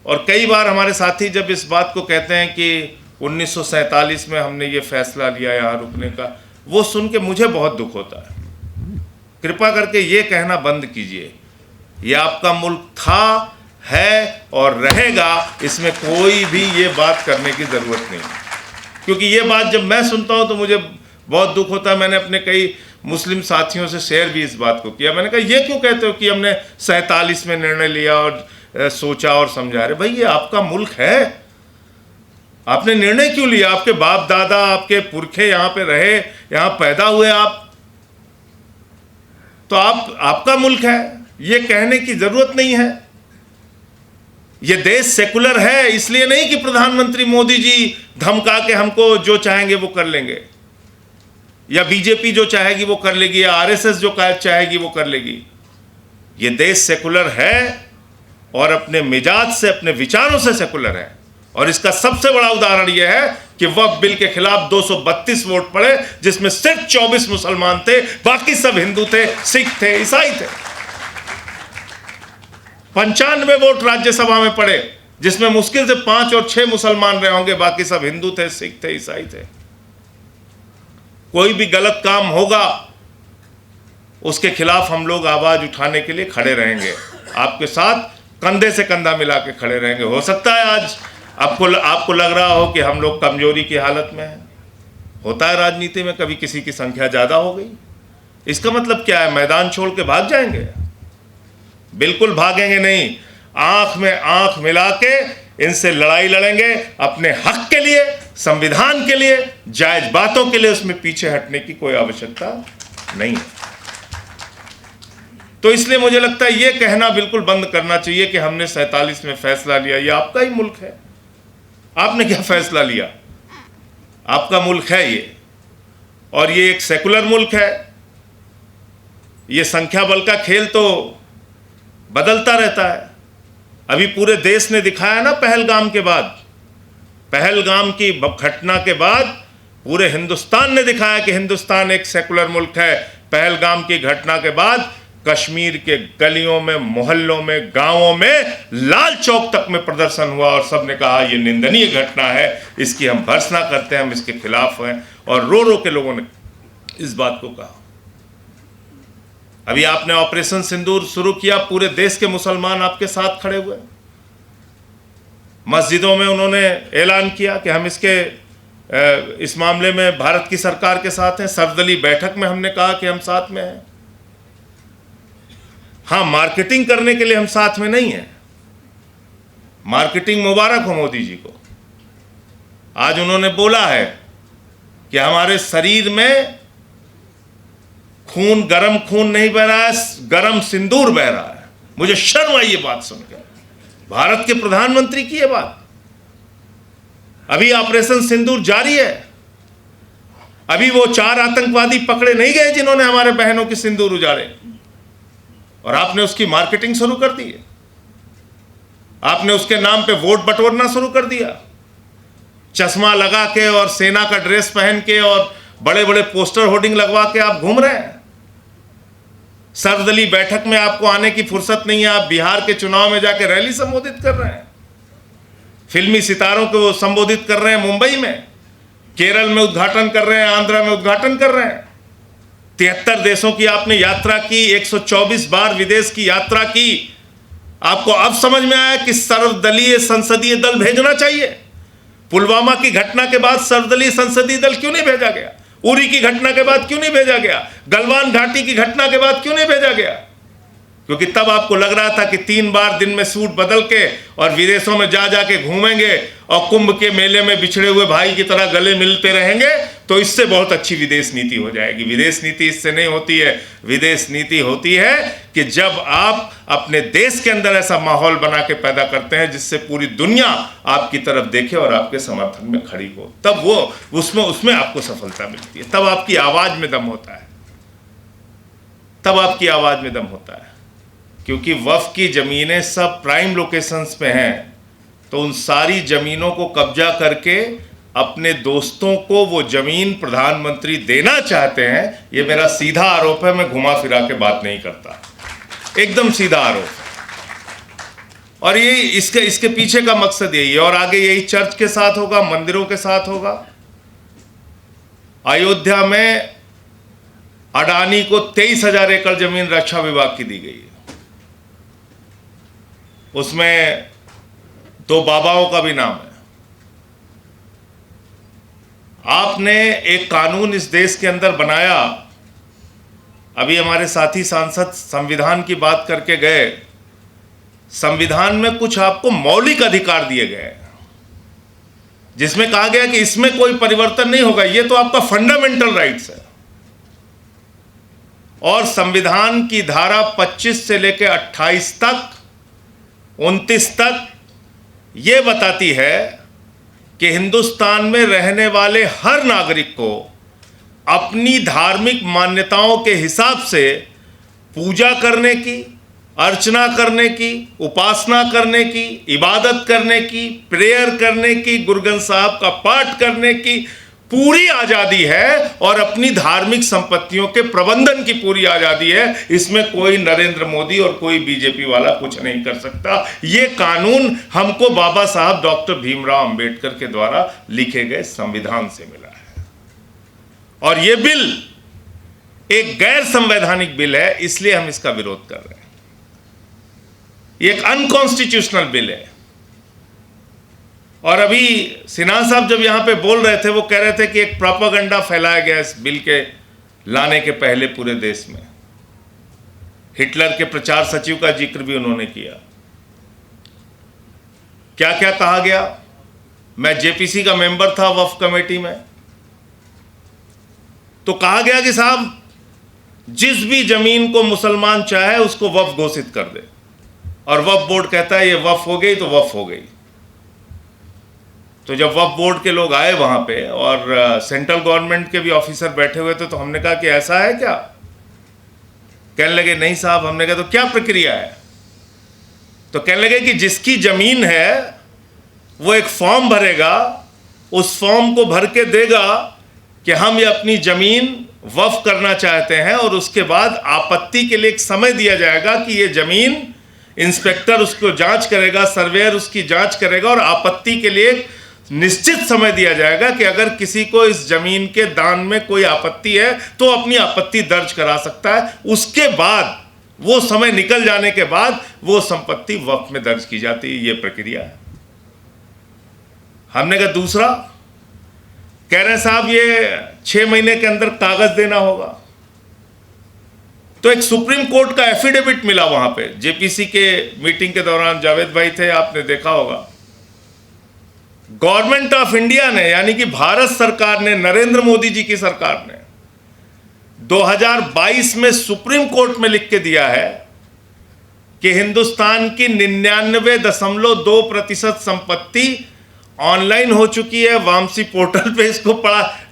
और कई बार हमारे साथी जब इस बात को कहते हैं कि 1947 में हमने ये फैसला लिया यहाँ रुकने का, वो सुन के मुझे बहुत दुख होता है। कृपा करके ये कहना बंद कीजिए, ये आपका मुल्क था, है और रहेगा, इसमें कोई भी ये बात करने की ज़रूरत नहीं। क्योंकि ये बात जब मैं सुनता हूँ तो मुझे बहुत दुख होता है। मैंने अपने कई मुस्लिम साथियों से शेयर भी इस बात को किया। मैंने कहा ये क्यों कहते हो कि हमने 47 में निर्णय लिया और सोचा और समझा रहे। भाई ये आपका मुल्क है, आपने निर्णय क्यों लिया? आपके बाप दादा, आपके पुरखे यहाँ पे रहे, यहाँ पैदा हुए आप, तो आपका मुल्क है, ये कहने की जरूरत नहीं है। ये देश सेकुलर है, इसलिए नहीं कि प्रधानमंत्री मोदी जी धमका के हमको जो चाहेंगे वो कर लेंगे, या बीजेपी जो चाहेगी वो कर लेगी, या आरएसएस जो चाहेगी वो कर लेगी। ये देश सेकुलर है और अपने मिजाज से, अपने विचारों से सेकुलर है। और इसका सबसे बड़ा उदाहरण यह है कि वक्फ बिल के खिलाफ 232 वोट पड़े, जिसमें सिर्फ 24 मुसलमान थे, बाकी सब हिंदू थे, सिख थे, ईसाई थे। 95 वोट राज्यसभा में पड़े, जिसमें मुश्किल से 5 और 6 मुसलमान रहे होंगे, बाकी सब हिंदू थे, सिख थे, ईसाई थे। कोई भी गलत काम होगा उसके खिलाफ हम लोग आवाज उठाने के लिए खड़े रहेंगे, आपके साथ कंधे से कंधा मिला के खड़े रहेंगे। हो सकता है आज आपको लग रहा हो कि हम लोग कमजोरी की हालत में हैं। होता है राजनीति में, कभी किसी की संख्या ज्यादा हो गई, इसका मतलब क्या है मैदान छोड़ के भाग जाएंगे? बिल्कुल भागेंगे नहीं। आंख में आंख मिला के इनसे लड़ाई लड़ेंगे, अपने हक के लिए, संविधान के लिए, जायज बातों के लिए। उसमें पीछे हटने की कोई आवश्यकता नहीं है। तो इसलिए मुझे लगता है ये कहना बिल्कुल बंद करना चाहिए कि हमने 47 में फैसला लिया। ये आपका ही मुल्क है, आपने क्या फैसला लिया? आपका मुल्क है ये, और ये एक सेकुलर मुल्क है। ये संख्या बल का खेल तो बदलता रहता है। अभी पूरे देश ने दिखाया ना, पहलगाम के बाद, पहलगाम की घटना के बाद पूरे हिंदुस्तान ने दिखाया कि हिंदुस्तान एक सेकुलर मुल्क है। पहलगाम की घटना के बाद कश्मीर के गलियों में, मोहल्लों में, गांवों में, लाल चौक तक में प्रदर्शन हुआ और सबने कहा ये निंदनीय घटना है, इसकी हम भर्त्सना करते हैं, हम इसके खिलाफ हैं। और रो रो के लोगों ने इस बात को कहा। अभी आपने ऑपरेशन सिंदूर शुरू किया, पूरे देश के मुसलमान आपके साथ खड़े हुए। मस्जिदों में उन्होंने ऐलान किया कि हम इस मामले में भारत की सरकार के साथ हैं। सर्वदलीय बैठक में हमने कहा कि हम साथ में हैं। हाँ, मार्केटिंग करने के लिए हम साथ में नहीं हैं। मार्केटिंग मुबारक हो मोदी जी को। आज उन्होंने बोला है कि हमारे शरीर में खून, गर्म खून नहीं बह रहा है, गर्म सिंदूर बह रहा है। मुझे शर्म आई ये बात सुनकर, भारत के प्रधानमंत्री की ये बात। अभी ऑपरेशन सिंदूर जारी है। अभी वो 4 आतंकवादी पकड़े नहीं गए जिन्होंने हमारे बहनों के सिंदूर उजाड़े, और आपने उसकी मार्केटिंग शुरू कर दी है। आपने उसके नाम पे वोट बटोरना शुरू कर दिया। चश्मा लगा के और सेना का ड्रेस पहन के और बड़े बड़े पोस्टर होर्डिंग लगवा के आप घूम रहे हैं। सर्वदलीय बैठक में आपको आने की फुर्सत नहीं है। आप बिहार के चुनाव में जाके रैली संबोधित कर रहे हैं, फिल्मी सितारों को संबोधित कर रहे हैं मुंबई में, केरल में उद्घाटन कर रहे हैं, आंध्रा में उद्घाटन कर रहे हैं। 73 देशों की आपने यात्रा की, 124 बार विदेश की यात्रा की। आपको अब समझ में आया कि सर्वदलीय संसदीय दल भेजना चाहिए। पुलवामा की घटना के बाद सर्वदलीय संसदीय दल क्यों नहीं भेजा गया? उरी की घटना के बाद क्यों नहीं भेजा गया? गलवान घाटी की घटना के बाद क्यों नहीं भेजा गया? क्योंकि तब आपको लग रहा था कि 3 बार दिन में सूट बदल के और विदेशों में जा जाके घूमेंगे और कुंभ के मेले में बिछड़े हुए भाई की तरह गले मिलते रहेंगे, तो इससे बहुत अच्छी विदेश नीति हो जाएगी। विदेश नीति इससे नहीं होती है। विदेश नीति होती है कि जब आप अपने देश के अंदर ऐसा माहौल बना के पैदा करते हैं जिससे पूरी दुनिया आपकी तरफ देखे और आपके समर्थन में खड़ी हो, तब वो उसमें आपको सफलता मिलती है। तब आपकी आवाज में दम होता है, तब आपकी आवाज में दम होता है। क्योंकि वक्फ की ज़मीनें सब प्राइम लोकेशंस पे हैं, तो उन सारी ज़मीनों को कब्जा करके अपने दोस्तों को वो ज़मीन प्रधानमंत्री देना चाहते हैं। ये मेरा सीधा आरोप है, मैं घुमा फिरा के बात नहीं करता, एकदम सीधा आरोप। और ये इसके पीछे का मकसद यही है, और आगे यही चर्च के साथ होगा, मंदिरों के साथ होगा। अयोध्या में अडानी को 23,000 एकड़ जमीन रक्षा विभाग की दी गई है। उसमें 2 बाबाओं का भी नाम है। आपने एक कानून इस देश के अंदर बनाया, अभी हमारे साथी सांसद संविधान की बात करके गए। संविधान में कुछ आपको मौलिक अधिकार दिए गए जिसमें कहा गया कि इसमें कोई परिवर्तन नहीं होगा, ये तो आपका फंडामेंटल राइट्स है। और संविधान की धारा 25 से लेकर 28 तक, 29 तक ये बताती है कि हिंदुस्तान में रहने वाले हर नागरिक को अपनी धार्मिक मान्यताओं के हिसाब से पूजा करने की, अर्चना करने की, उपासना करने की, इबादत करने की, प्रेयर करने की, गुरु ग्रंथ साहब का पाठ करने की पूरी आज़ादी है, और अपनी धार्मिक संपत्तियों के प्रबंधन की पूरी आज़ादी है। इसमें कोई नरेंद्र मोदी और कोई बीजेपी वाला कुछ नहीं कर सकता। ये कानून हमको बाबा साहब डॉक्टर भीमराव अंबेडकर के द्वारा लिखे गए संविधान से मिला है, और ये बिल एक गैर संवैधानिक बिल है, इसलिए हम इसका विरोध कर रहे हैं। ये एक अनकॉन्स्टिट्यूशनल बिल है। और अभी सिन्हा साहब जब यहां पे बोल रहे थे, वो कह रहे थे कि एक प्रोपेगेंडा फैलाया गया इस बिल के लाने के पहले पूरे देश में। हिटलर के प्रचार सचिव का जिक्र भी उन्होंने किया। क्या क्या कहा गया? मैं जेपीसी का मेंबर था वक्फ कमेटी में, तो कहा गया कि साहब जिस भी जमीन को मुसलमान चाहे उसको वक्फ घोषित कर दे, और वक्फ बोर्ड कहता है ये वक्फ हो गई तो वक्फ हो गई। तो जब वक्फ बोर्ड के लोग आए वहां पे, और सेंट्रल गवर्नमेंट के भी ऑफिसर बैठे हुए थे, तो हमने कहा कि ऐसा है क्या? कहने लगे नहीं साहब। हमने कहा तो क्या प्रक्रिया है? तो कहने लगे कि जिसकी जमीन है वो एक फॉर्म भरेगा, उस फॉर्म को भर के देगा कि हम ये अपनी जमीन वक्फ करना चाहते हैं, और उसके बाद आपत्ति के लिए एक समय दिया जाएगा कि ये जमीन, इंस्पेक्टर उसको जांच करेगा, सर्वेयर उसकी जांच करेगा, और आपत्ति के लिए निश्चित समय दिया जाएगा कि अगर किसी को इस जमीन के दान में कोई आपत्ति है तो अपनी आपत्ति दर्ज करा सकता है। उसके बाद, वो समय निकल जाने के बाद, वो संपत्ति वक्फ में दर्ज की जाती है। ये प्रक्रिया है। हमने कहा दूसरा, कह रहे साहब ये 6 महीने के अंदर कागज देना होगा। तो एक सुप्रीम कोर्ट का एफिडेविट मिला वहां पे, जेपीसी के मीटिंग के दौरान जावेद भाई थे, आपने देखा होगा। गवर्नमेंट ऑफ इंडिया ने, यानी कि भारत सरकार ने, नरेंद्र मोदी जी की सरकार ने 2022 में सुप्रीम कोर्ट में लिख के दिया है कि हिंदुस्तान की 99.2% संपत्ति ऑनलाइन हो चुकी है, वामसी पोर्टल पे इसको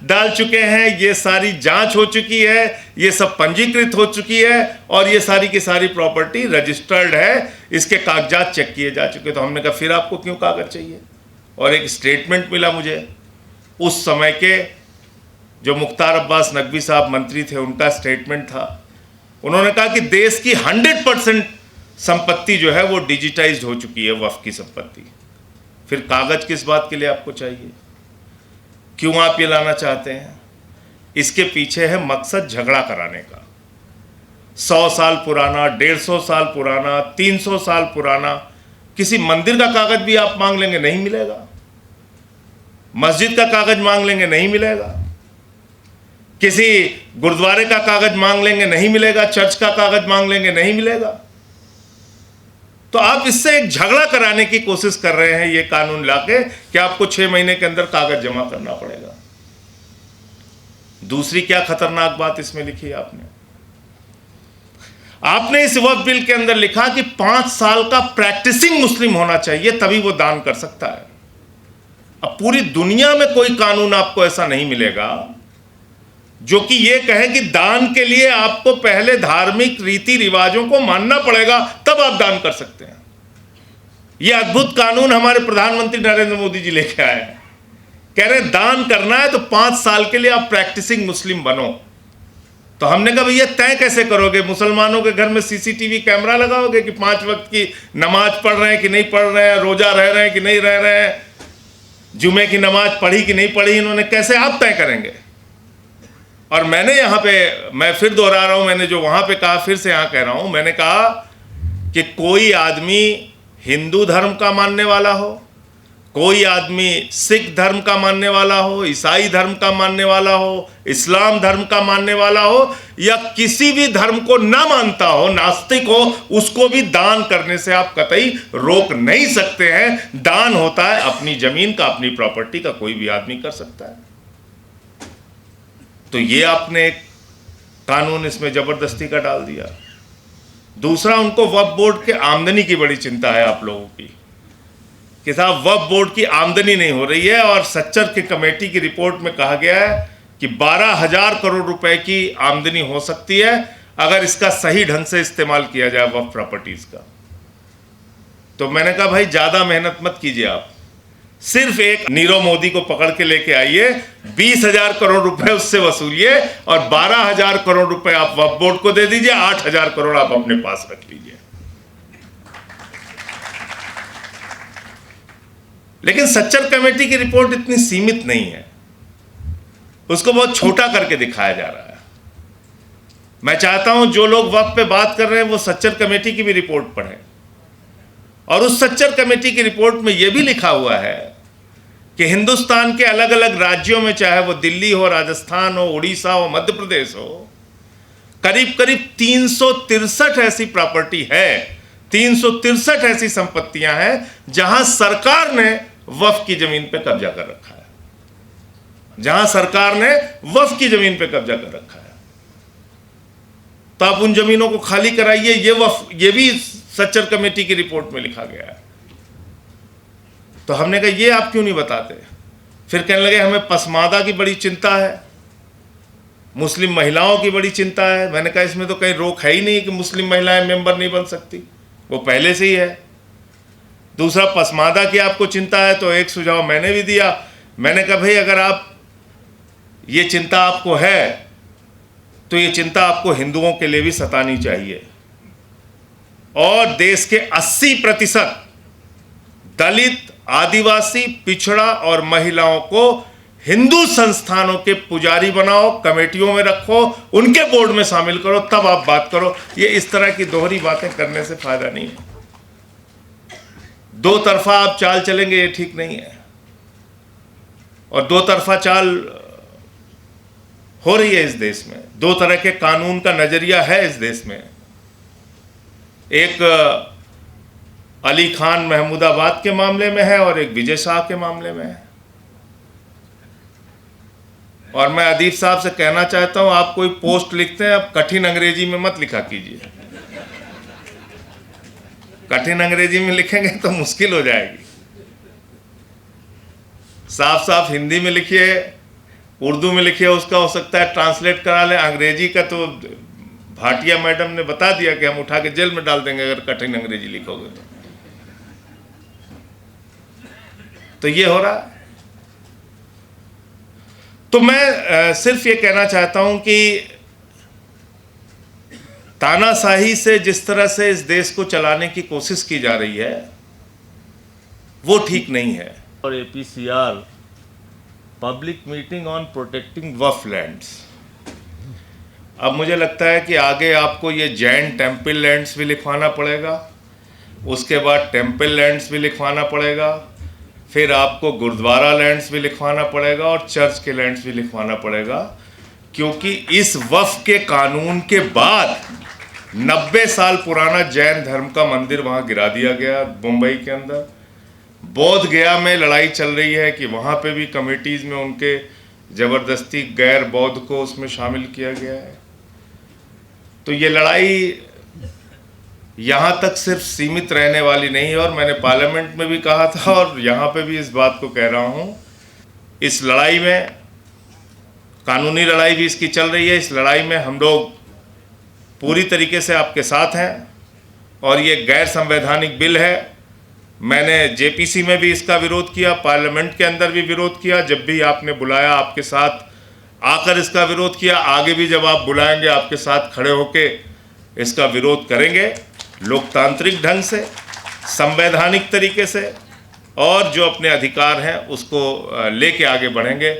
डाल चुके हैं, ये सारी जांच हो चुकी है, ये सब पंजीकृत हो चुकी है, और ये सारी की सारी प्रॉपर्टी रजिस्टर्ड है, इसके कागजात चेक किए जा चुके। तो हमने कहा फिर आपको क्यों कागज चाहिए? और एक स्टेटमेंट मिला मुझे उस समय के जो मुख्तार अब्बास नकवी साहब मंत्री थे, उनका स्टेटमेंट था। उन्होंने कहा कि देश की 100% संपत्ति जो है वो डिजिटाइज्ड हो चुकी है, वक्फ की संपत्ति। फिर कागज किस बात के लिए आपको चाहिए? क्यों आप ये लाना चाहते हैं? इसके पीछे है मकसद झगड़ा कराने का। 100 साल पुराना, 150 साल पुराना, 300 साल पुराना किसी मंदिर का कागज भी आप मांग लेंगे, नहीं मिलेगा। मस्जिद का कागज मांग लेंगे, नहीं मिलेगा। किसी गुरुद्वारे का कागज मांग लेंगे, नहीं मिलेगा। चर्च का कागज मांग लेंगे, नहीं मिलेगा। तो आप इससे एक झगड़ा कराने की कोशिश कर रहे हैं ये कानून लाके कि आपको 6 महीने के अंदर कागज जमा करना पड़ेगा। दूसरी क्या खतरनाक बात इसमें लिखी है आपने इस वक्फ बिल के अंदर लिखा कि 5 साल का प्रैक्टिसिंग मुस्लिम होना चाहिए, तभी वो दान कर सकता है। अब पूरी दुनिया में कोई कानून आपको ऐसा नहीं मिलेगा जो कि ये कहे कि दान के लिए आपको पहले धार्मिक रीति रिवाजों को मानना पड़ेगा, तब आप दान कर सकते हैं। यह अद्भुत कानून हमारे प्रधानमंत्री नरेंद्र मोदी जी लेके आए हैं। कह रहे हैं दान करना है तो 5 साल के लिए आप प्रैक्टिसिंग मुस्लिम बनो, तो हमने कहा भैया तय कैसे करोगे, मुसलमानों के घर में सीसीटीवी कैमरा लगाओगे कि 5 वक्त की नमाज पढ़ रहे हैं कि नहीं पढ़ रहे हैं, रोजा रह रहे हैं कि नहीं रह रहे हैं, जुमे की नमाज पढ़ी कि नहीं पढ़ी, इन्होंने कैसे आप तय करेंगे। और मैंने यहाँ पे, मैं फिर दोहरा रहा हूँ, मैंने जो वहाँ पे कहा फिर से यहाँ कह रहा हूँ, मैंने कहा कि कोई आदमी हिंदू धर्म का मानने वाला हो, कोई आदमी सिख धर्म का मानने वाला हो, ईसाई धर्म का मानने वाला हो, इस्लाम धर्म का मानने वाला हो, या किसी भी धर्म को ना मानता हो, नास्तिक हो, उसको भी दान करने से आप कतई रोक नहीं सकते हैं। दान होता है अपनी जमीन का, अपनी प्रॉपर्टी का, कोई भी आदमी कर सकता है। तो ये आपने एक कानून इसमें जबरदस्ती का डाल दिया। दूसरा, उनको वक्फ बोर्ड के आमदनी की बड़ी चिंता है आप लोगों की कि साहब वक्फ बोर्ड की आमदनी नहीं हो रही है, और सच्चर की कमेटी की रिपोर्ट में कहा गया है कि 12,000 करोड़ रुपए की आमदनी हो सकती है अगर इसका सही ढंग से इस्तेमाल किया जाए वक्फ प्रॉपर्टीज का। तो मैंने कहा भाई ज्यादा मेहनत मत कीजिए, आप सिर्फ एक नीरव मोदी को पकड़ के लेके आइए, 20,000 करोड़ रुपए उससे वसूलिए और 12,000 करोड़ रुपए आप वक्फ बोर्ड को दे दीजिए, 8,000 करोड़ आप अपने पास रख लीजिए। लेकिन सच्चर कमेटी की रिपोर्ट इतनी सीमित नहीं है, उसको बहुत छोटा करके दिखाया जा रहा है। मैं चाहता हूं जो लोग वक्फ पे बात कर रहे हैं वो सच्चर कमेटी की भी रिपोर्ट पढ़ें, और उस सच्चर कमेटी की रिपोर्ट में यह भी लिखा हुआ है कि हिंदुस्तान के अलग अलग राज्यों में, चाहे वो दिल्ली हो, राजस्थान हो, उड़ीसा हो, मध्य प्रदेश हो, करीब करीब 363 ऐसी प्रॉपर्टी है, 363 ऐसी संपत्तियां हैं जहां सरकार ने वक्फ की जमीन पे कब्जा कर रखा है, जहां सरकार ने वक्फ की जमीन पे कब्जा कर रखा है। तो आप उन जमीनों को खाली कराइए, ये भी सच्चर कमेटी की रिपोर्ट में लिखा गया है। तो हमने कहा ये आप क्यों नहीं बताते। फिर कहने लगे हमें पसमादा की बड़ी चिंता है, मुस्लिम महिलाओं की बड़ी चिंता है। मैंने कहा इसमें तो कहीं रोक है ही नहीं कि मुस्लिम महिलाएं मेंबर नहीं बन सकती, वो पहले से ही है। दूसरा, पसमादा की आपको चिंता है तो एक सुझाव मैंने भी दिया, मैंने कहा भाई अगर आप ये चिंता आपको है तो ये चिंता आपको हिंदुओं के लिए भी सतानी चाहिए, और देश के 80% दलित, आदिवासी, पिछड़ा और महिलाओं को हिंदू संस्थानों के पुजारी बनाओ, कमेटियों में रखो, उनके बोर्ड में शामिल करो, तब आप बात करो। ये इस तरह की दोहरी बातें करने से फायदा नहीं है। दो तरफा आप चाल चलेंगे ये ठीक नहीं है, और दो तरफा चाल हो रही है इस देश में। दो तरह के कानून का नजरिया है इस देश में, एक अली खान महमूदाबाद के मामले में है और एक विजय शाह के मामले में है। और मैं अदीब साहब से कहना चाहता हूं, आप कोई पोस्ट लिखते हैं आप कठिन अंग्रेजी में मत लिखा कीजिए, कठिन अंग्रेजी में लिखेंगे तो मुश्किल हो जाएगी। साफ साफ हिंदी में लिखिए, उर्दू में लिखिए, उसका हो सकता है ट्रांसलेट करा लें। अंग्रेजी का तो भाटिया मैडम ने बता दिया कि हम उठा के जेल में डाल देंगे अगर कठिन अंग्रेजी लिखोगे तो ये हो रहा है। तो मैं सिर्फ ये कहना चाहता हूं कि तानाशाही से जिस तरह से इस देश को चलाने की कोशिश की जा रही है वो ठीक नहीं है। और APCR public meeting on protecting Waqf lands, अब मुझे लगता है कि आगे आपको ये जैन टेम्पल लैंड्स भी लिखवाना पड़ेगा, उसके बाद टेम्पल लैंड्स भी लिखवाना पड़ेगा, फिर आपको गुरुद्वारा लैंड्स भी लिखवाना पड़ेगा और चर्च के लैंड्स भी लिखवाना पड़ेगा, क्योंकि इस वक्फ के कानून के बाद 90 साल पुराना जैन धर्म का मंदिर वहाँ गिरा दिया गया मुंबई के अंदर। बोध गया में लड़ाई चल रही है कि वहाँ पे भी कमेटीज़ में उनके ज़बरदस्ती गैर बौद्ध को उसमें शामिल किया गया है। तो ये लड़ाई यहाँ तक सिर्फ सीमित रहने वाली नहीं है, और मैंने पार्लियामेंट में भी कहा था और यहाँ पे भी इस बात को कह रहा हूँ, इस लड़ाई में कानूनी लड़ाई भी इसकी चल रही है। इस लड़ाई में हम लोग पूरी तरीके से आपके साथ हैं, और ये गैर संवैधानिक बिल है। मैंने JPC में भी इसका विरोध किया, पार्लियामेंट के अंदर भी विरोध किया। जब भी आपने बुलाया आपके साथ आकर इसका विरोध किया, आगे भी जब आप बुलाएंगे आपके साथ खड़े होके इसका विरोध करेंगे, लोकतांत्रिक ढंग से, संवैधानिक तरीके से, और जो अपने अधिकार हैं उसको लेके आगे बढ़ेंगे।